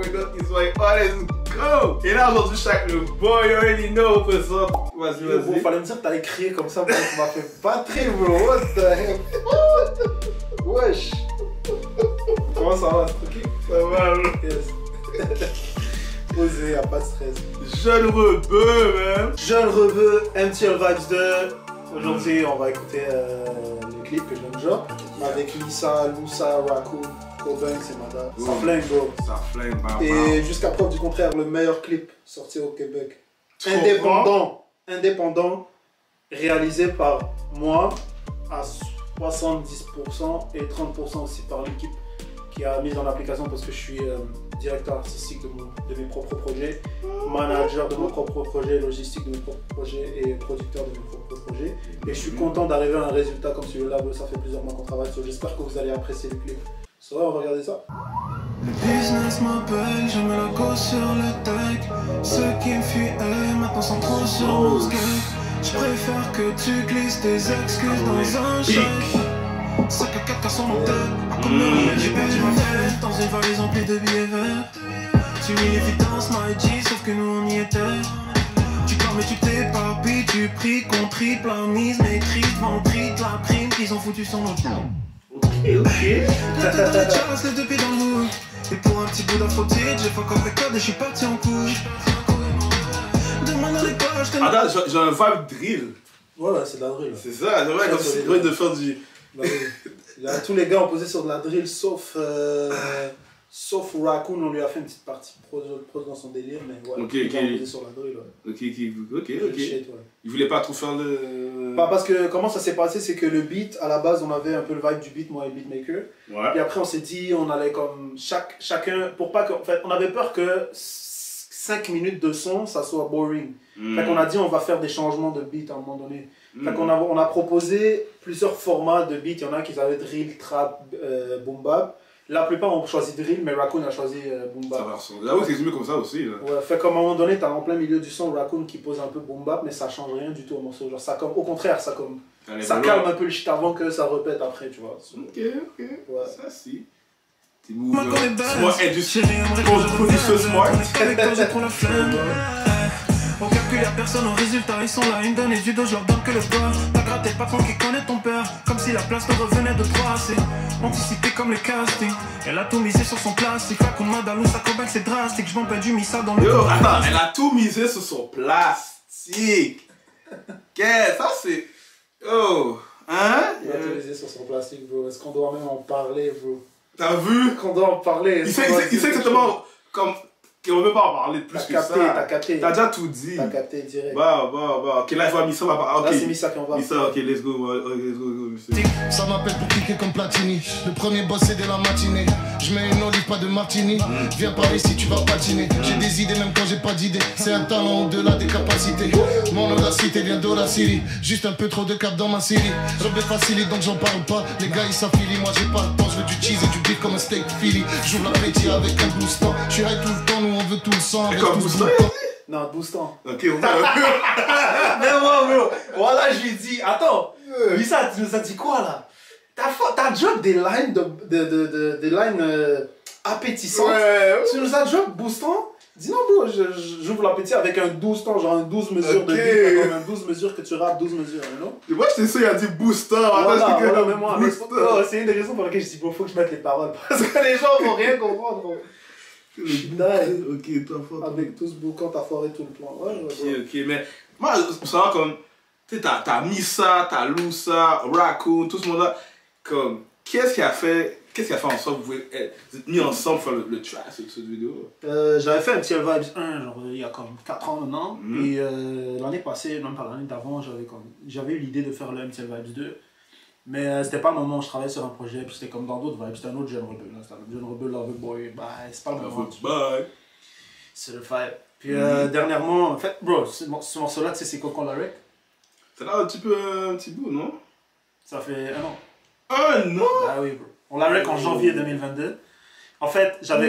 with us. He's like, oh, let's go. Et là, aujourd'hui, chaque le boy, you already know, what's up. Vas-y, vas-y. Il fallait me dire que t'allais crier comme ça, mais tu m'as fait batterie, bro. What the hell? Wesh. Comment ça va? Ok? Ça va, bro. Yes. Posé, y'a pas de stress. Jeune rebeu, man. Jeune rebeu, MTL Vibes 2. Aujourd'hui, on va écouter le clip que je viens de jouer. Avec Lisa, Loussa, Raccoon, Cobanks et Mada. Ça flingue, bro. Ça flingue, Et jusqu'à preuve du contraire, le meilleur clip sorti au Québec. Indépendant, réalisé par moi à 70% et 30% aussi par l'équipe qui a mis en application parce que je suis directeur artistique de mes propres projets, manager de mes propres projets, logistique de mes propres projets et producteur de mes propres projets. Et je suis content d'arriver à un résultat comme celui-là, ça fait plusieurs mois qu'on travaille, j'espère que vous allez apprécier le clip. Ça va, on va regarder ça. Le business m'appelle, je mets la go sur le deck. Ceux qui me fuient, maintenant sont trop sur mon skate. Je préfère que tu glisses tes excuses dans un chèque. 5 à 4 sur mon tête. J'ai perdu ma tête dans une valise remplie de billets verts. Tu mis l'évidence, my G, sauf que nous on y était. Tu parles mais tu t'éparpilles, tu pries qu'on triple la mise, maîtrise, vendredi, la prime qu'ils ont foutu sur notre nom. Ok. Les deux pieds dans le moule. Et pour un petit bout d'afro-tige, j'ai fuck off les codes et je suis parti en couille. Demande dans les pages, Attends, j'ai un vibe drill. Voilà, c'est de la drill. C'est ça, c'est vrai, comme si c'est de faire du... Là, tous les gars ont posé sur de la drill, sauf Raccoon, on lui a fait une petite partie pro dans son délire, mais ouais, Ok, il ok. a posé sur la drill. Ouais. Ok. Shit, ouais. Il voulait pas trop faire le... Pas parce que comment ça s'est passé, c'est que le beat, à la base, on avait un peu le vibe du beat, moi et le beatmaker. Ouais. Puis après, on s'est dit, on allait comme chacun, pour pas que, en fait, on avait peur que 5 minutes de son, ça soit boring. Fait qu'on a dit, on va faire des changements de beat à un moment donné. Fait qu'on on a proposé plusieurs formats de beat. Il y en a qui avaient drill, trap, boom bap. La plupart ont choisi drill, mais Raccoon a choisi boom Ça bap. va ressembler. Là, c'est résumé comme ça aussi. Là. Ouais, fait qu'à un moment donné, t'as en plein milieu du son Raccoon qui pose un peu boom bap, mais ça change rien du tout au morceau. Genre, ça, comme, au contraire, ça calme un peu le shit avant que ça répète après, tu vois. Ok. Ouais. Ça, si. T'es mouvant. Moi, industrie. Producer smart. On calcule à personne en résultat, ils sont là, ils me donnent les judos, je leur donne que le beurre. T'as gratté le patron qui connaît ton père, comme si la place te revenait de 3 c'est anticipé comme les castings. Elle a tout misé sur son plastique, là qu'on m'a dalou, ça combat c'est drastique. Je m'en perds du missa dans le Yo, attends, elle a tout misé sur son plastique. Qu'est-ce ça c'est... Oh, hein? Il a tout misé sur son plastique, bro. Est-ce qu'on doit même en parler, bro? T'as vu? Qu'on doit en parler. Il sait exactement comme... qu'on ne veut pas en parler plus que ça. T'as capté. T'as déjà tout dit. T'as capté direct. Bah. Ok, là, il va Missa, va pas... Ok. Là, c'est Missa qui en va. Missa, ok, let's go, Missa. Ça m'appelle pour cliquer comme Platini. Le premier boss c'est dès la matinée. Je mets une olive, pas de martini. Viens par ici, tu vas patiner. J'ai des idées même quand j'ai pas d'idées. C'est un talent au-delà des capacités. Mon audacité vient d'Audacity. Juste un peu trop de cap dans ma série. Rebelle facilite donc j'en parle pas. Les gars ils s'affilient, moi j'ai pas le temps. Je veux du cheese et du beef comme un steak Philly. J'ouvre l'appétit avec un boostant. Je suis tout le temps, nous on veut tout le sang. Avec comme tout boostant, Non, boostant. Ok, on va. Mais moi, bro, voilà, je lui dis, attends, Lisa, tu nous as dit quoi là? T'as drop des lines, des lines appétissantes. Ouais. Tu nous as drop boostant? Dis non, bro, j'ouvre l'appétit avec un 12 temps, genre un 12 mesures de beat, comme un 12 mesures que tu rappes 12 mesures, non? Et moi, je t'ai sûr, il a dit booster. Voilà, mais moi, booster. c'est une des raisons pour lesquelles je dis, bro, faut que je mette les paroles, parce que les gens vont rien comprendre, bro. Je suis dingue. Ok, toi, fort. Avec tout ce boucan, t'as foiré tout le plan. Ouais, Ok, mais moi, pour savoir comme, tu sais, t'as Missa, t'as Loussa, Raccoon, tout ce monde-là, comme, qu'est-ce qui a fait en sorte que vous êtes mis ensemble pour faire le track sur cette vidéo? J'avais fait un petit Vibes 1, genre, il y a comme 4 ans maintenant. Et l'année passée, même pas l'année d'avant, j'avais eu l'idée de faire le MTL Vibes 2. Mais c'était pas le moment où je travaillais sur un projet, puis c'était comme dans d'autres vibes, c'était un autre jeune rebelle. C'était un jeune rebelle, Loverboy, bah c'est pas le moment. Bye. C'est le vibe. Puis dernièrement, en fait, bro, ce morceau-là, tu sais, c'est quoi qu'on l'a rec? C'est là un petit bout, non? Ça fait 1 an. Oh non! Ah oui, bro. On l'a rec en janvier 2022. En fait, j'avais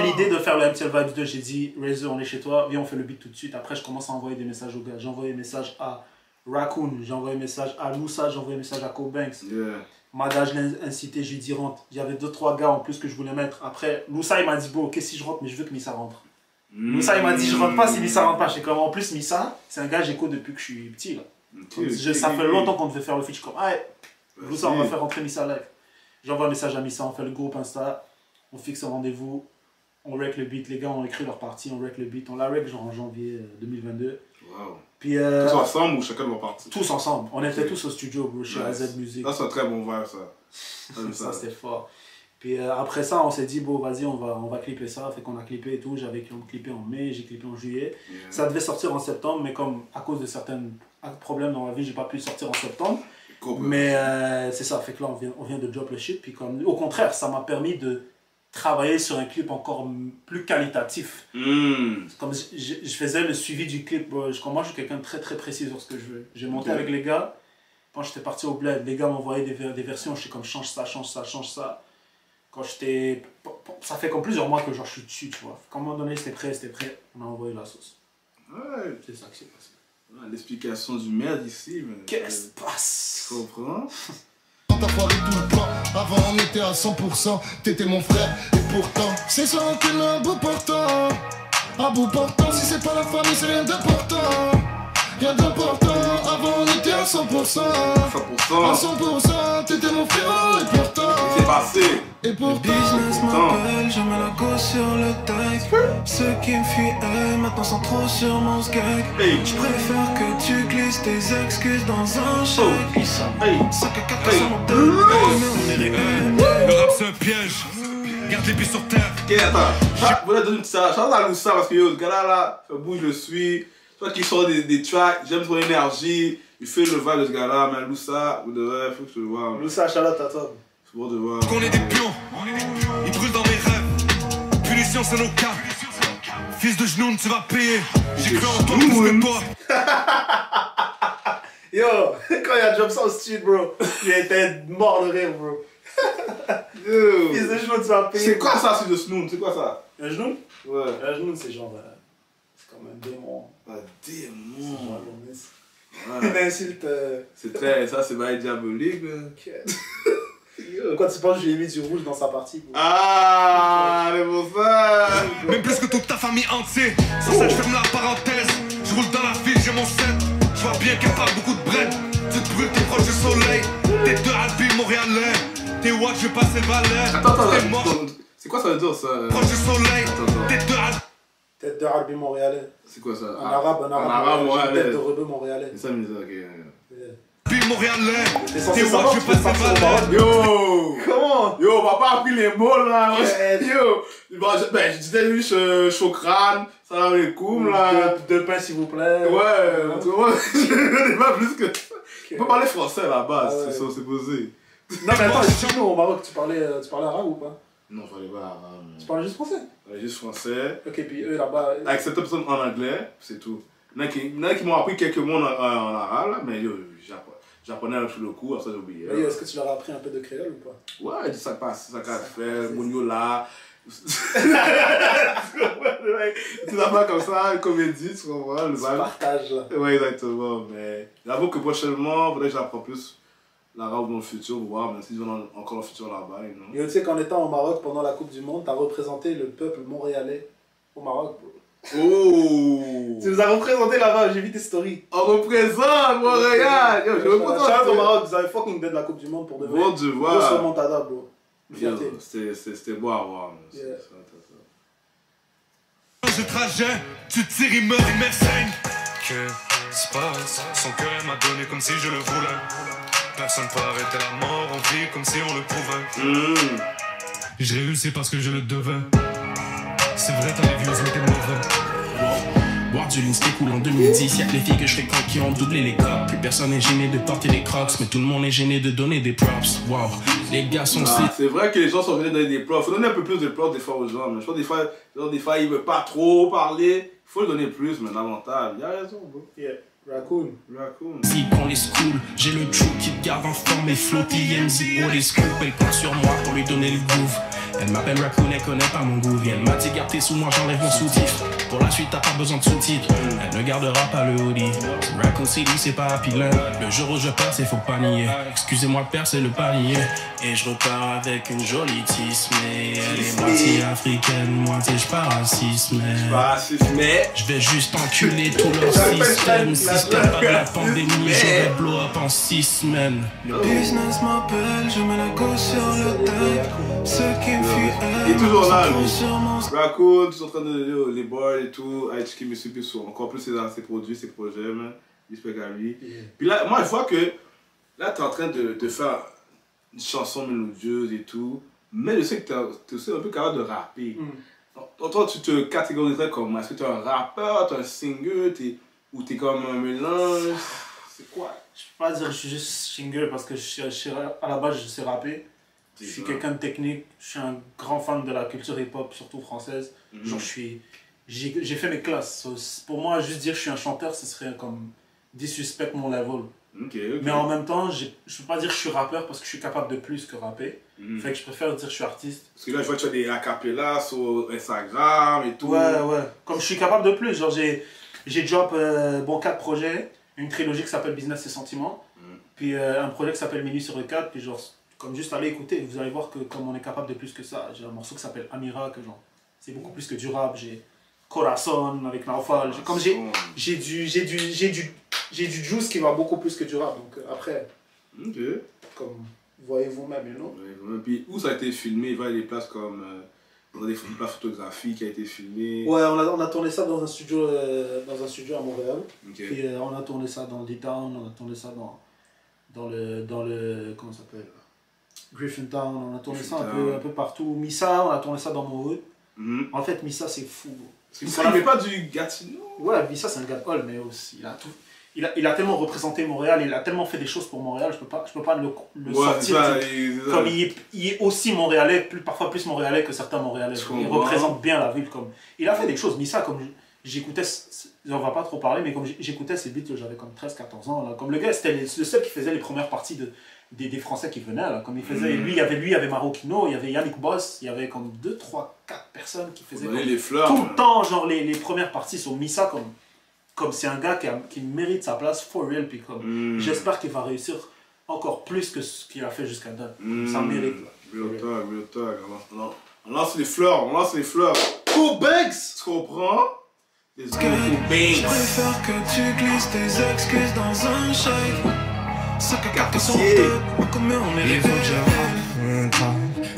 l'idée de faire le MTL Vibes 2, j'ai dit, Razor, on est chez toi, viens, on fait le beat tout de suite. Après, je commence à envoyer des messages aux gars. J'ai envoyé des messages à Raccoon, j'ai envoyé un message à Loussa, j'ai envoyé un message à Cobanks. Yeah. Madage l'a incité, je lui ai dit rentre. Il y avait 2-3 gars en plus que je voulais mettre. Après, Moussa il m'a dit bon, ok, si je rentre, mais je veux que Missa rentre. Moussa il m'a dit je rentre pas si Missa rentre pas. J'étais comme en plus, Missa, c'est un gars que j'écoute depuis que je suis petit là. Ça fait longtemps qu'on devait faire le feat. Je suis comme, ah, Moussa, on va faire rentrer Missa live. J'envoie un message à Missa, on fait le groupe Insta, on fixe un rendez-vous, on rec le beat. Les gars ont écrit leur partie, on rec le beat. On l'a rec genre en janvier 2022. Wow. Puis, tous ensemble ou chacun de leur partie? Tous ensemble. On était tous au studio, bro, chez AZ Music. Ça, c'est un très bon vibe, ça. Ça, c'était fort. Puis après ça, on s'est dit, bon, vas-y, on va clipper ça. Fait qu'on a clippé et tout. J'avais clippé en mai, j'ai clippé en juillet. Yeah. Ça devait sortir en septembre, mais comme à cause de certains problèmes dans la vie, j'ai pas pu le sortir en septembre. Cool. Mais c'est ça, fait que là, on vient de drop le shit. Puis comme, au contraire, ça m'a permis de travailler sur un clip encore plus qualitatif. Comme je faisais le suivi du clip, moi je suis quelqu'un de très très précis sur ce que je veux. J'ai monté avec les gars. Quand j'étais parti au bled, les gars m'envoyaient des versions, je suis comme change ça, change ça, change ça. Quand j'étais... Ça fait comme plusieurs mois que genre, je suis dessus, tu vois. Quand à un moment donné, c'était prêt, on a envoyé la sauce. Ouais. C'est ça qui s'est passé. L'explication du merde ici, mais... Qu'est-ce qui se passe? Tu comprends? T'as foiré tout le plan, avant on était à 100%, t'étais mon frère, et pourtant, c'est ça que l'un beau portant. À bout portant, si c'est pas la famille, c'est rien d'important. Rien d'important, avant on était à 100%. À 100%, t'étais mon frère, et pourtant. C'est passé. Et pourtant. Le business m'appelle, je mets la go sur le deck. Ceux qui me fuyaient maintenant sont trop sur mon skate. Je préfère que tu glisses tes excuses dans un chèque. 5 à 4 sur mon deux, mais on est réglé. Le rap c'est un piège, garde les pieds sur terre. Ok, attends, je voulais donner ça, je à Loussa parce que yo, ce gars là, ça bouge, je le suis. Toi qui sort des tracks, j'aime son énergie, il fait le vibe de ce gars-là, mais Loussa, vous devrez, faut que je le vois. Loussa, Charlotte, à toi. Faut bon de voir. Qu'on est des pions, ils brûlent dans mes rêves. Punition, c'est nos cas. Fils de genoux, tu vas payer. J'ai cru en toi plus que toi. Yo, quand il a drop ça au studio, bro, j'étais mort de rire, bro. Yo. Fils de genoux, tu vas payer. C'est quoi ça, c'est de Snoon? C'est quoi ça? Un genou? Ouais. Un genou, c'est genre. C'est comme un démon. Un démon. Une insulte. C'est très. Ça, c'est pas diabolique. Quand tu penses que je lui ai mis du rouge dans sa partie. Bro. Ah, mais bon ça. Même plus que toute ta famille entière. Sur ça, je ferme la parenthèse. Je roule dans la ville, j'ai mon set. Je vois bien qu'elle parle beaucoup de bread. Tu te brûles, t'es proche du soleil. T'es de Albi, Montréalais. T'es wack, je vais passer le balai. Attends. C'est quoi ça veut dire ça? Proche du soleil. T'es de Albi. Tête de Albi montréalais. C'est quoi ça? En arabe, montréalais. Tête de rebeu montréalais. C'est ça, mais ça, ok. Albi, Montréalais. T'es censé T'es wack, savoir je que vais tu peux passer le partir au balai. Yo! Comment? Yo, papa a pris les mots là. Yo! Je disais lui, chokran, salam alaikum là. Deux pains s'il vous plaît. Ouais, tu vois, je n'ai pas plus que ça. Okay. On peut parler français à la base, Ah ouais. c'est posé. Non mais attends, chez nous au Maroc, tu parlais arabe ou pas? Non, je parlais pas arabe. Tu parlais juste français? Je parlais juste français. Ok, puis eux là-bas. Avec cette personne en anglais, c'est tout. Il y en a qui m'ont appris quelques mots en arabe, là, mais yo, j'apprenais sur le coup, après ça j'ai oublié. Est-ce que tu leur as appris un peu de créole ou pas? Ouais, ça passe, ça casse frère, Mounio là. Tu n'as pas comme ça, une comédie, tu comprends? Le Tu partages là. Ouais, exactement, mais j'avoue que prochainement, il faudrait que j'apprends plus l'arabe dans le futur, pour voir, même si je vais encore dans le futur là-bas. Et tu sais qu'en étant au Maroc pendant la Coupe du Monde, t'as représenté le peuple montréalais au Maroc, bro. Oh! Tu nous as représenté là-bas, j'ai vu tes stories. On représente Montréal! Yo, je représente. Charles au Maroc, vous avez fucking de la Coupe du Monde pour de vrai. Bon Dieu, Grosse voilà. remontada, bro. C'était beau à voir. Yeah. Je trajet, tu tires, il meurt, il m'enseigne. Que se passe? Son cœur m'a donné comme si je le voulais. Personne peut arrêter la mort, on vit comme si on le prouvait. Je réussis parce que je le devais. C'est vrai, t'as les views, mais t'es mauvais. Boire du lean, c'était cool en 2010. Y'a que les filles que je fréquente qui ont doublé les cops. Plus personne n'est gêné de porter des crocs, mais tout le monde est gêné de donner des props. Wow, les gars sont c'est vrai que les gens sont venus donner des props. Faut donner un peu plus de props des fois aux gens. Mais je pense que des fois ils veulent pas trop parler. Faut le donner plus, mais davantage. Il a raison, bro. Yeah. Raccoon. si qu'on les school. J'ai le trou qui te garde en forme et flotti. MZ pour les scoops. Elle compte sur moi pour lui donner le groove. Elle m'appelle Raccoon, elle connaît pas mon goût. Elle m'a dit garde tes sous, moi j'enlève mon soutif. Pour la suite t'as pas besoin de sous-titres. Elle ne gardera pas le hoodie. Raccoon City c'est pas Happy Land. Le jour où je perds c'est faut pas nier. Excusez-moi le père c'est le panier. Et je repars avec une jolie tisse. Mais elle est moitié africaine, moitié j'pars à 6 mais je vais juste enculer tout leur système. Si c'était pas de la pandémie, j'aurais blow up en 6 semaines. Le business m'appelle, je mets la gauche sur le deck. Ceux qui me fuient, Il est toujours là, trop lui. sur mon Raccoon, tu es en train de les boys et tout. Aïtchki me suit plus encore plus ses produits, ses projets, man. Respect à lui. Puis là, moi, je vois que là, tu es en train de faire une chanson mélodieuse et tout. Mais je sais que tu es aussi un peu capable de rapper. Toi, tu te catégoriserais comme, est-ce que tu es un rappeur, tu es un singer, ou tu es comme un mélange? C'est quoi? Je peux pas dire que je suis juste singer parce que à la base je sais rapper. Je suis quelqu'un de technique, je suis un grand fan de la culture hip-hop, surtout française. Genre j'ai fait mes classes. Pour moi, juste dire que je suis un chanteur, ce serait comme disrespect mon level. Mais en même temps, je peux pas dire que je suis rappeur parce que je suis capable de plus que rapper. Fait que je préfère dire que je suis artiste. Parce que là, je vois que tu as des acapellas sur Instagram et tout. Ouais. Comme je suis capable de plus, genre j'ai drop 4 projets, une trilogie qui s'appelle Business et Sentiments, puis un projet qui s'appelle Minuit sur le 4, puis genre, comme juste allez écouter, vous allez voir que comme on est capable de plus que ça. J'ai un morceau qui s'appelle Amira, que genre, c'est beaucoup plus que du rap. J'ai Corazon avec Naufal, comme j'ai du juice qui va beaucoup plus que du rap, donc après, comme voyez vous-même, you know? Puis où ça a été filmé? Il va y a des places comme dans des places photographiques qui a été filmé. Ouais, on a tourné ça dans un studio à Montréal. Puis on a tourné ça dans le D-Town, on a tourné ça dans le comment ça s'appelle? Griffintown, on a tourné ça un peu partout. Missa, on a tourné ça dans mon hood. En fait, Missa c'est fou. Missa, il met pas du Gatineau? Ouais, Missa c'est un gars de Hall, mais aussi il a tellement représenté Montréal, il a tellement fait des choses pour Montréal, je peux pas le sortir. Comme il est aussi montréalais, parfois plus montréalais que certains montréalais. Il représente bien la ville. Comme il a fait des choses. Missa, comme j'écoutais, on va pas trop parler, mais comme j'écoutais ses beats, j'avais comme 13-14 ans. Là. Comme le gars, c'était le seul qui faisait les premières parties des Français qui venaient. Là. Comme il faisait, lui, il y avait Marokino, il y avait Yannick Boss, il y avait comme 2, 3, 4 personnes qui faisaient les fleurs, tout le temps genre, les premières parties sur Missa. Comme c'est un gars qui mérite sa place for real, puis comme j'espère qu'il va réussir encore plus que ce qu'il a fait jusqu'à date. Ça mérite. Real talk. On lance les fleurs. Cool Banks, tu comprends? Je préfère que tu glisses tes excuses dans un chèque. Ça que carte son tête, comme on est les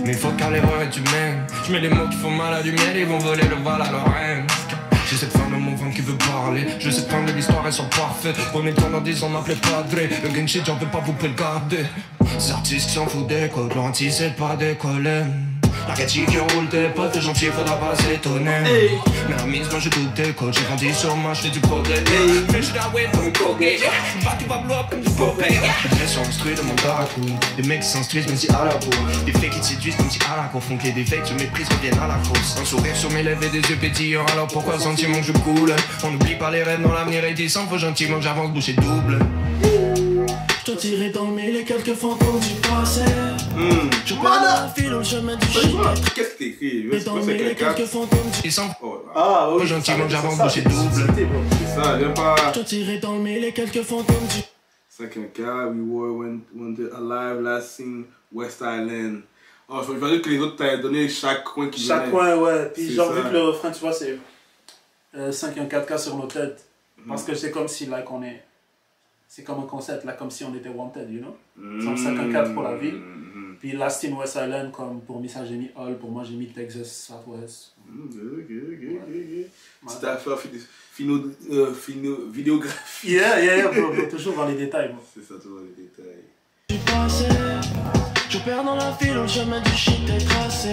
mais faut qu'à l'erreur est humaine. Je mets les mots qui font mal à du miel, ils vont voler le val à Lorraine. J'ai cette femme dans mon ventre qui veut parler. Je sais prendre de l'histoire, elles sont parfaites. On est dans 10 ans, on m'appelait Padre. Le gang shit, j'en peux pas, vous pouvez le garder. Ces artistes s'en foutent des codes, l'anti c'est pas décoller. La catchy qui roule tes potes, t'es gentil, faudra pas s'étonner. Mais à mise, moi j'ai toutes tes codes, j'ai grandi sur moi, j'fais du progrès. Mais j'suis la wave comme une Colgate. Bah tu vas blow up comme du Popeye. Les vrais sont instruits de mon baracouille. Des mecs qui s'instruisent même si à la bourre. Des fakes qui te séduisent comme si à la cour. Font que des fakes se méprisent, reviennent à la course. Un sourire sur mes lèvres et des yeux pétillants. Alors pourquoi sentiment que je coule? On n'oublie pas les rêves dans l'avenir et descend. Faut gentiment que j'avance, boucher double. Je tirais dans le mille et quelques fantômes du passé. Je prends la file au chemin du shit. Qu'est-ce que t'écris? Et dans le mille et quelques fantômes du Descend. Ah oui, gentiment que j'avance, boucher double. C'est ça, viens pas. Je tirais dans le mille et quelques fantômes du 5K, we were when the alive last seen West Island. Oh, je veux dire que les autres t'avaient donné chaque coin qui venait. Chaque coin, ouais. Puis genre, vu que le refrain, tu vois, c'est 5-4K sur nos têtes. Parce que c'est comme si, là, qu'on est. C'est comme un concept, là, comme si on était wanted, you know? C'est 5-4 pour la ville. Puis Last in West Island, comme pour Missa, j'ai mis Hall, pour moi, j'ai mis Texas Southwest. Petite affaire, vidéographie. Yeah, bro, toujours dans les détails, moi. C'est ça, toujours dans les détails. du passé. Je perds dans la file, le chemin du shit est tracé.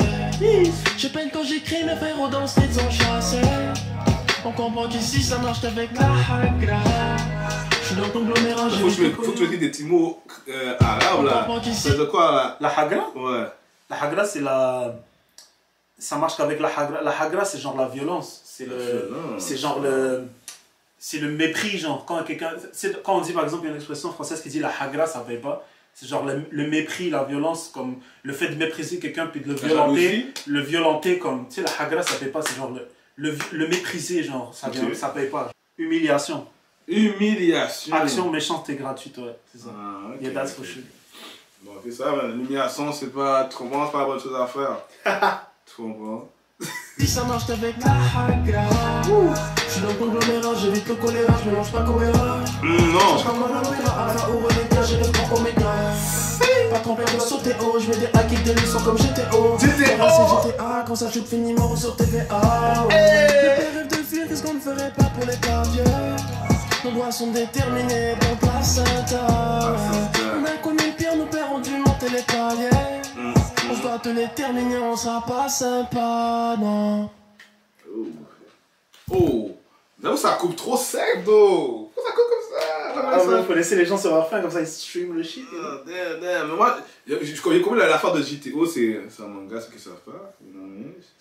Je peine quand j'écris, mes frères dans le street sont chassés. On comprend qu'ici ça marche avec la hagra. Je suis dans ton conglomérat, Faut que tu mettes des petits mots arabes là. C'est de quoi là? La hagra? Ouais. La hagra, c'est la. Ça marche qu'avec la hagra. La hagra, c'est genre la violence. C'est genre le. C'est le mépris, genre. Quand on dit par exemple une expression française qui dit la hagra, ça paye pas. C'est genre le mépris, la violence, comme le fait de mépriser quelqu'un puis de jalousie. le violenter comme, tu sais, la hagra ça paye pas, c'est genre le mépriser, genre, ça paye pas. Humiliation. Humiliation. Action méchante et gratuite, ouais, c'est ça. Ah, ok, Yeah, that's ok. for sure. Bon, c'est ça, mais l'humiliation, c'est pas trop bon, c'est pas la bonne chose à faire. Tu comprends? Si ça marche avec la hagra. Je suis dans le conglomérat, j'évite le choléra, je mélange pas choléra. Non. Je comme un Alpha, Alpha ou Omega, j'ai le grand Omega. Pas tromper, on doit sauter haut, je mets des hacks de leçons comme GTO. GTO. C'est GTA, quand ça chute finit mort sur TVA. Les rêves de fuir, qu'est-ce qu'on ne ferait pas pour les claviers? Nos doigts sont déterminés dans le placenta. On a commis le pire, nos pères ont dû monter les paliers. On se doit te les terminer, on sera pas sympa, non. Oh. J'avoue, ça coupe trop sec, though. Pourquoi ça coupe comme ça? Ah ouais, faut laisser les gens sur leur faim, comme ça ils streament le shit. Ah, damn. Mais moi, je connais combien l'affaire de JTO, c'est un manga, ceux qui savent pas.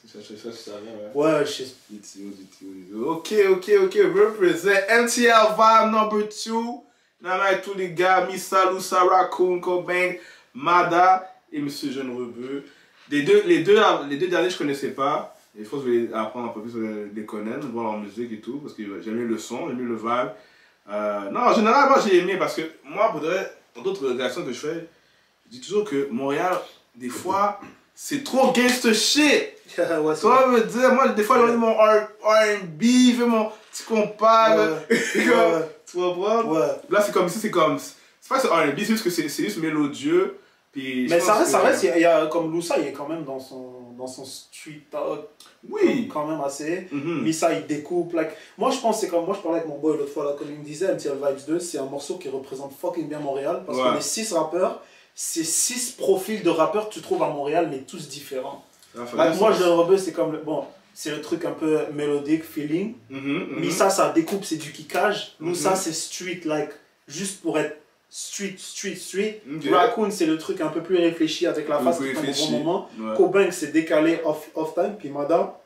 Ça, je savais, ouais. Ouais, je sais. JTO. Ok. Represent MTL Vibe number 2. Là, avec tous les gars, Missa, Loussa, Raccoon, Cobain, Mada et Monsieur Jeune Rebeu. Les deux derniers, je connaissais pas. Et je pense que je vais apprendre un peu plus sur les connaître, voir leur musique et tout, parce que j'aime mieux le son, j'aime mieux le vibe. Non, en général, moi j'ai aimé parce que moi, dans d'autres réactions que je fais, je dis toujours que Montréal, des fois, c'est trop gangster shit. Ouais, Tu vois, me dire, moi, des fois, j'ai mon R&B, je veux mon petit compas. Ouais. Tu comprends? Ouais. Là, c'est comme ici, c'est comme. C'est pas que c'est R&B, c'est juste que c'est juste mélodieux. Puis, Mais ça reste, il y a comme Loussa, il est quand même dans son street talk. Oui. Quand même assez. Mhm. Missa, il découpe. Like, moi, je pense, c'est comme moi, je parlais avec mon boy l'autre fois, là, comme il me disait, MTL Vibes 2, c'est un morceau qui représente fucking bien Montréal. Parce qu'on est 6 rappeurs, c'est 6 profils de rappeurs que tu trouves à Montréal, mais tous différents. Like, moi, Jeune Rebeu, c'est comme c'est le truc un peu mélodique, feeling. Missa, ça découpe, c'est du kickage. Loussa, c'est street, like, juste pour être street. Okay. Raccoon, c'est le truc un peu plus réfléchi avec la face qui prend au bon moment. Ouais. Cobain, c'est décalé off time. Puis Mada,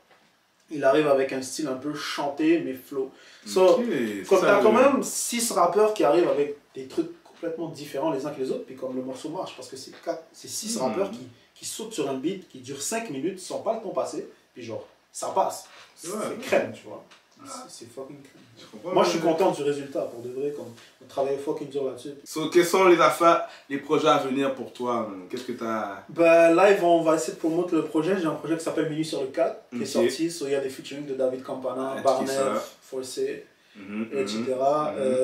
il arrive avec un style un peu chanté, mais flow. So, comme t'as quand même 6 rappeurs qui arrivent avec des trucs complètement différents les uns que les autres, puis comme le morceau marche, parce que c'est 6 rappeurs qui sautent sur un beat qui dure 5 minutes sans pas le temps passer, puis genre, ça passe. C'est crème, tu vois. C'est fucking crème. Moi, je suis content du résultat, pour de vrai, comme on travaille fucking dur là-dessus. So, quelles sont les affaires, les projets à venir pour toi? Qu'est-ce que t'as? Ben, live, on va essayer de promouvoir le projet. J'ai un projet qui s'appelle Minuit sur le 4, qui est sorti. So, il y a des featuring de David Campana, Barnett, Forcé, etc.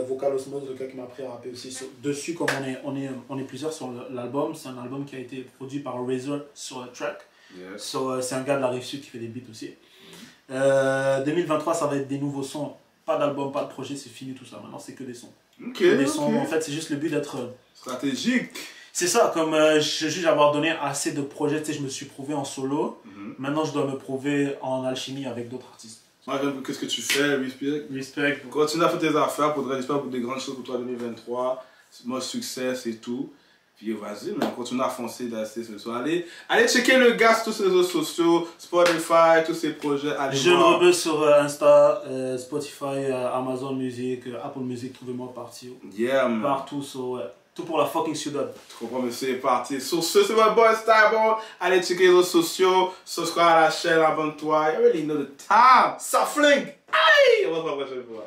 Vocal Osmose, le gars qui m'a appris à rapper aussi. Dessus, comme on est plusieurs sur l'album, c'est un album qui a été produit par Razor sur le track. Yes. So, c'est un gars de la Rive-Sud qui fait des beats aussi. 2023, ça va être des nouveaux sons. Pas d'album, pas de projet, c'est fini tout ça. Maintenant, c'est que des sons. Des sons, en fait, c'est juste le but d'être stratégique. C'est ça, comme je juge avoir donné assez de projets, tu sais, je me suis prouvé en solo. Maintenant, je dois me prouver en alchimie avec d'autres artistes. Moi, j'aime qu'est-ce que tu fais, respect. Continue à faire tes affaires, j'espère pour des grandes choses pour toi en 2023. Moi, succès, c'est tout. Puis vas-y, mais continue à foncer d'assez ce soir. Allez checker le gars sur tous les réseaux sociaux, Spotify, tous ces projets. Jeune Rebeu sur Insta, Spotify, Amazon Music, Apple Music, trouvez-moi partout. Yeah, man. Partout, tout pour la fucking ciudad. Tu comprends, mais c'est parti. Sur ce, c'est votre boy Starboy. Allez checker les réseaux sociaux, subscribe à la chaîne, abonne-toi. You already know the time. Ça flingue. Aïe! On va se voir la prochaine fois.